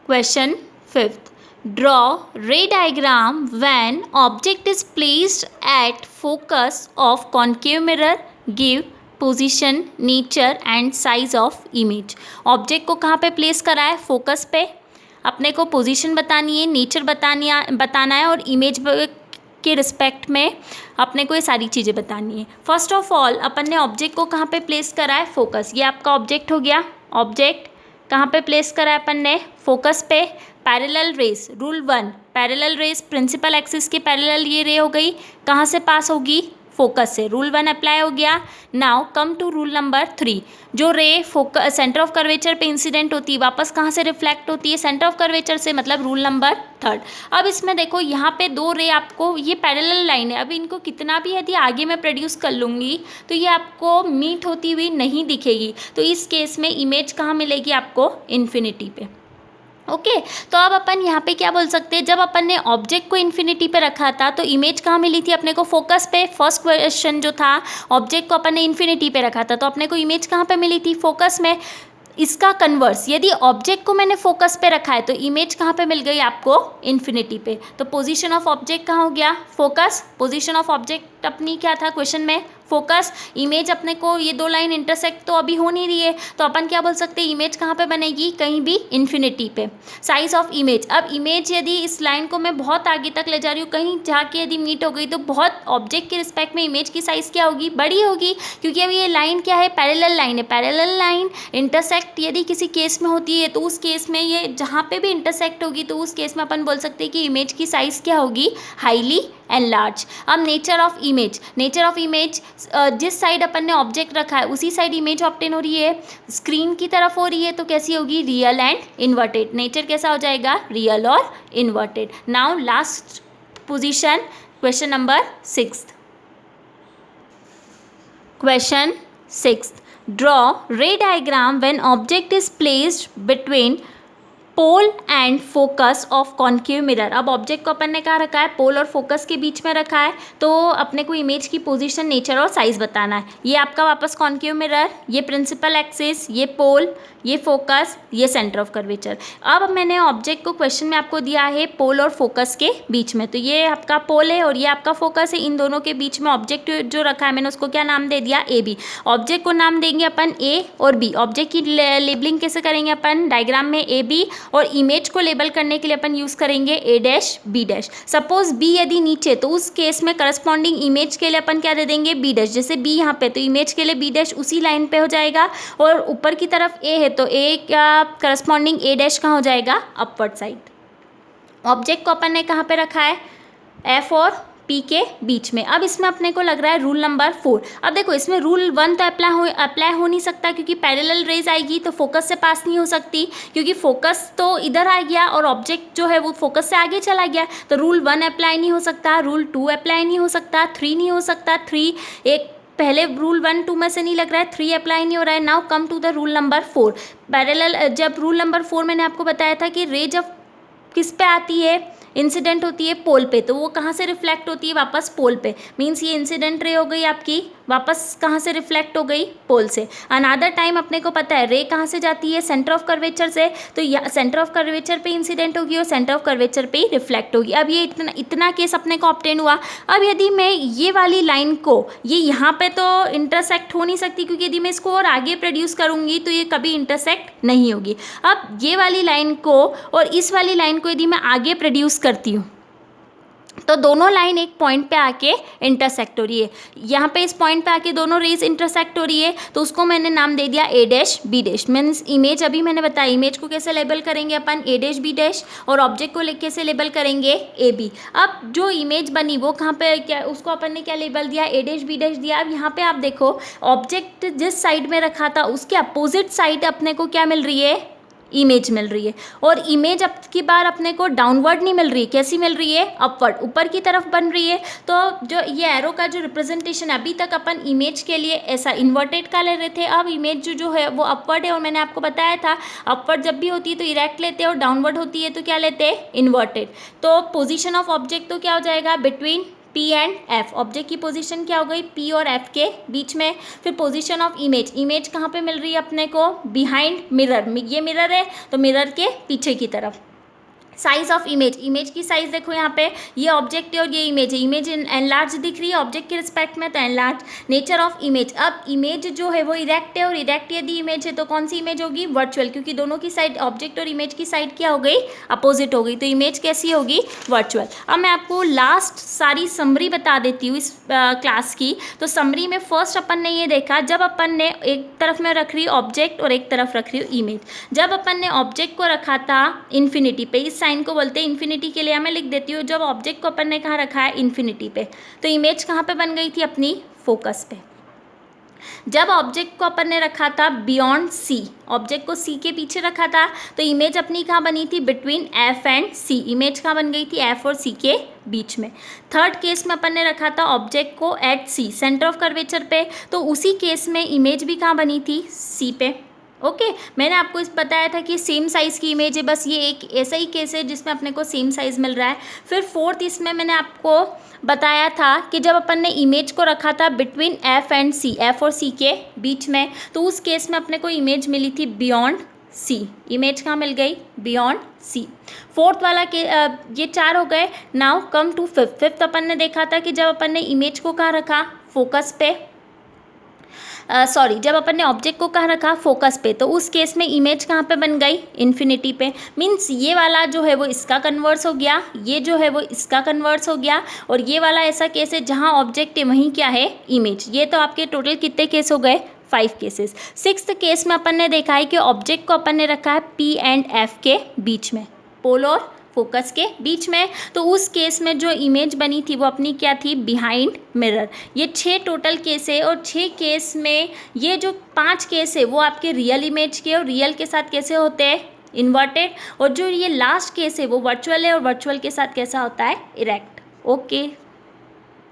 Question 5th. Draw ray diagram when object is placed at focus of concave mirror. Give position, nature and size of image. Object को कहाँ पे place करा है? Focus पे. अपने को पोजीशन बतानी है, नेचर बताना है और इमेज के रिस्पेक्ट में अपने को ये सारी चीज़ें बतानी है. फर्स्ट ऑफ ऑल अपन ने ऑब्जेक्ट को कहाँ पे प्लेस करा है? फोकस. ये आपका ऑब्जेक्ट हो गया. ऑब्जेक्ट कहाँ पे प्लेस करा है अपन ने? फोकस पे. Parallel rays, rule 1, parallel rays principal axis के पैरेलल ये रे हो गई, कहाँ से पास होगी? फोकस से. रूल 1 अप्लाई हो गया. Now come to rule number 3. जो ray focus centre of curvature पे इंसिडेंट होती है वापस कहाँ से रिफ्लेक्ट होती है? सेंटर ऑफ कर्वेचर से, मतलब रूल नंबर 3. अब इसमें देखो यहाँ पे दो रे आपको, ये पैरेलल लाइन है, अब इनको कितना भी यदि आगे मैं प्रोड्यूस कर लूँगी तो ये आपको मीट होती हुई नहीं दिखेगी. तो इस केस में इमेज कहाँ मिलेगी आपको? इन्फिनिटी पे. ओके तो अब अपन यहाँ पे क्या बोल सकते हैं? जब अपन ने ऑब्जेक्ट को इन्फिनिटी पे रखा था तो इमेज कहाँ मिली थी अपने को? फोकस पे. फर्स्ट क्वेश्चन जो था, ऑब्जेक्ट को अपन ने इन्फिनिटी पे रखा था तो अपने को इमेज कहाँ पे मिली थी? फोकस में. इसका कन्वर्स, यदि ऑब्जेक्ट को मैंने फोकस पे रखा है तो इमेज कहाँ पे मिल गई आपको? इन्फिनिटी पे. तो पोजीशन ऑफ ऑब्जेक्ट कहाँ हो गया? फोकस. पोजीशन ऑफ ऑब्जेक्ट अपनी क्या था क्वेश्चन में? फोकस. इमेज अपने को, ये दो लाइन इंटरसेक्ट तो अभी हो नहीं रही है तो अपन क्या बोल सकते हैं? इमेज कहाँ पे बनेगी? कहीं भी इन्फिनिटी पे. साइज ऑफ इमेज, अब इमेज यदि इस लाइन को मैं बहुत आगे तक ले जा रही हूँ, कहीं जाके यदि मीट हो गई तो बहुत ऑब्जेक्ट के रिस्पेक्ट में इमेज की साइज क्या होगी? बड़ी होगी, क्योंकि अब ये लाइन क्या है? पैरेलल लाइन है. पैरेलल लाइन इंटरसेक्ट यदि किसी केस में होती है तो उस केस में ये जहाँ पे भी इंटरसेक्ट होगी तो उस केस में अपन बोल सकते हैं कि इमेज की साइज क्या होगी? Highly enlarge. अब nature of image, nature of image जिस साइड अपन ने ऑब्जेक्ट रखा है उसी साइड इमेज ऑब्टेन हो रही है, स्क्रीन की तरफ हो रही है तो कैसी होगी? Real and inverted. नेचर कैसा हो जाएगा? रियल और inverted. Now last position, question number 6. Question 6. Draw ray diagram when object is placed between pole and focus of concave mirror. अब ऑब्जेक्ट को अपन ने कहाँ रखा है? पोल और फोकस के बीच में रखा है तो अपने को इमेज की पोजीशन, नेचर और साइज बताना है. ये आपका वापस कॉन्केव मिरर, ये प्रिंसिपल एक्सिस, ये पोल, ये फोकस, ये सेंटर ऑफ कर्वेचर. अब मैंने ऑब्जेक्ट को क्वेश्चन में आपको दिया है पोल और फोकस के बीच में, तो ये आपका पोल है और ये आपका फोकस है. इन दोनों के बीच में ऑब्जेक्ट जो रखा है मैंने उसको क्या नाम दे दिया? A B. ऑब्जेक्ट को नाम देंगे अपन ए और बी. ऑब्जेक्ट की लेबलिंग कैसे करेंगे अपन? डायग्राम में ए बी, और इमेज को लेबल करने के लिए अपन यूज़ करेंगे A dash B dash. Suppose B यदि नीचे तो उस केस में करस्पॉन्डिंग इमेज के लिए अपन क्या दे देंगे? B dash. जैसे बी यहाँ पे तो इमेज के लिए बी डैश उसी लाइन पे हो जाएगा, और ऊपर की तरफ ए है तो ए का करस्पॉन्डिंग ए डैश कहाँ हो जाएगा? Upward side. ऑब्जेक्ट को अपन ने कहाँ पे रखा है? एफ और पी के बीच में. अब इसमें अपने को लग रहा है रूल नंबर 4. अब देखो इसमें रूल 1 तो अप्लाई हो नहीं सकता क्योंकि पैरेलल रेज आएगी तो फोकस से पास नहीं हो सकती, क्योंकि फोकस तो इधर आ गया और ऑब्जेक्ट जो है वो फोकस से आगे चला गया, तो रूल 1 अप्लाई नहीं हो सकता, रूल 2 अप्लाई नहीं हो सकता, 3 नहीं हो सकता. 3 एक पहले रूल 1 2 में से नहीं लग रहा है, 3 अप्लाई नहीं हो रहा है. Now come to the rule number 4. Parallel, जब रूल नंबर 4 मैंने आपको बताया था कि रे जब किस पे आती है? इंसिडेंट होती है पोल पे, तो वो कहाँ से रिफ्लेक्ट होती है? वापस पोल पे. मीन्स ये इंसिडेंट रे हो गई आपकी, वापस कहाँ से रिफ्लेक्ट हो गई? पोल से. अनदर टाइम अपने को पता है रे कहाँ से जाती है? सेंटर ऑफ कर्वेचर से, तो या सेंटर ऑफ कर्वेचर पे इंसिडेंट होगी और सेंटर ऑफ कर्वेचर पे ही रिफ्लेक्ट होगी. अब ये इतना केस अपने को ऑब्टेन हुआ. अब यदि मैं ये वाली लाइन को, ये यहाँ पे तो इंटरसेक्ट हो नहीं सकती क्योंकि यदि मैं इसको और आगे प्रोड्यूस करूँगी तो ये कभी इंटरसेक्ट नहीं होगी. अब ये वाली लाइन को और इस वाली लाइन को यदि मैं आगे प्रोड्यूस करती हूँ तो दोनों लाइन एक पॉइंट पे आके इंटरसेक्ट हो रही है. यहाँ पे इस पॉइंट पे आके दोनों रेज इंटरसेक्ट हो रही है तो उसको मैंने नाम दे दिया A dash B dash. Means image अभी मैंने बताया, इमेज को कैसे लेबल करेंगे अपन? A dash B dash. और ऑब्जेक्ट को कैसे लेबल करेंगे? A B. अब जो इमेज बनी वो कहाँ पे, क्या उसको अपन ने क्या लेबल दिया? ए डैश बी डैश दिया. अब यहाँ पे आप देखो ऑब्जेक्ट जिस साइड में रखा था उसके अपोजिट साइड अपने को क्या मिल रही है? इमेज मिल रही है. और इमेज अब की बार अपने को डाउनवर्ड नहीं मिल रही, कैसी मिल रही है? अपवर्ड, ऊपर की तरफ बन रही है. तो जो ये एरो का जो रिप्रेजेंटेशन अभी तक अपन इमेज के लिए ऐसा इन्वर्टेड का ले रहे थे, अब इमेज जो है वो अपवर्ड है. और मैंने आपको बताया था अपवर्ड जब भी होती है तो इरेक्ट लेते हैं और डाउनवर्ड होती है तो क्या लेते हैं? इन्वर्टेड. तो पोजीशन ऑफ ऑब्जेक्ट तो क्या हो जाएगा? Between P and F, object की पोजीशन क्या हो गई P और F के बीच में। फिर पोजीशन ऑफ इमेज, इमेज कहाँ पे मिल रही है अपने को, बिहाइंड मिरर, ये मिरर है तो मिरर के पीछे की तरफ। साइज ऑफ इमेज, इमेज की साइज देखो यहाँ पे, ये ऑब्जेक्ट है और ये इमेज है, इमेज एनलार्ज दिख रही है ऑब्जेक्ट के रिस्पेक्ट में, तो एनलार्ज। नेचर ऑफ इमेज, अब इमेज जो है वो इरेक्ट है और इरेक्ट यदि इमेज है तो कौन सी इमेज होगी, वर्चुअल, क्योंकि दोनों की साइड, ऑब्जेक्ट और इमेज की साइड क्या हो गई, अपोजिट हो गई, तो इमेज कैसी होगी, वर्चुअल। अब मैं आपको लास्ट सारी समरी बता देती हूँ इस क्लास की। तो समरी में फर्स्ट अपन ने ये देखा, जब अपन ने एक तरफ में रख रही ऑब्जेक्ट और एक तरफ रख रही इमेज, जब अपन ने ऑब्जेक्ट को रखा था इन्फिनिटी पे, इस साइन को बोलते हैं इन्फिनिटी के लिए, मैं लिख देती हूँ, जब ऑब्जेक्ट को अपन ने कहाँ रखा है, इन्फिनिटी पे, तो इमेज कहाँ पे बन गई थी, अपनी फोकस पे। जब ऑब्जेक्ट को अपन ने रखा था बियॉन्ड सी, ऑब्जेक्ट को सी के पीछे रखा था, तो इमेज अपनी कहाँ बनी थी, between F and C, image कहाँ बन गई थी, एफ और सी के बीच में। थर्ड केस में अपन ने रखा था ऑब्जेक्ट को at C, centre of curvature पे, तो उसी केस में इमेज भी कहाँ बनी थी, सी पे। ओके मैंने आपको इस बताया था कि सेम साइज़ की इमेज है, बस ये एक ऐसा ही केस है जिसमें अपने को सेम साइज़ मिल रहा है। फिर फोर्थ इसमें मैंने आपको बताया था कि जब अपन ने इमेज को रखा था between F and C, F और सी के बीच में, तो उस केस में अपने को इमेज मिली थी बियॉन्ड सी, इमेज कहाँ मिल गई, बियॉन्ड सी। फोर्थ वाला के ये चार हो गए। Now come to fifth. Fifth अपन ने देखा था कि जब अपन ने इमेज को कहाँ रखा, फोकस पे, जब अपन ने ऑब्जेक्ट को कहाँ रखा, फोकस पे, तो उस केस में इमेज कहाँ पे बन गई, इन्फिनिटी पे। मीन्स ये वाला जो है वो इसका कन्वर्स हो गया, ये जो है वो इसका कन्वर्स हो गया, और ये वाला ऐसा केस है जहाँ ऑब्जेक्ट है वहीं क्या है, इमेज। ये तो आपके टोटल कितने केस हो गए, 5 केसेस। सिक्स्थ केस में अपन ने देखा है कि ऑब्जेक्ट को अपन ने रखा है P एंड F के बीच में, पोल और फोकस के बीच में, तो उस केस में जो इमेज बनी थी वो अपनी क्या थी, बिहाइंड मिरर। ये 6 टोटल केस है, और 6 केस में ये जो 5 केस है वो आपके रियल इमेज के, और रियल के साथ कैसे होते हैं, इन्वर्टेड, और जो ये लास्ट केस है वो वर्चुअल है, और वर्चुअल के साथ कैसा होता है, इरेक्ट। ओके।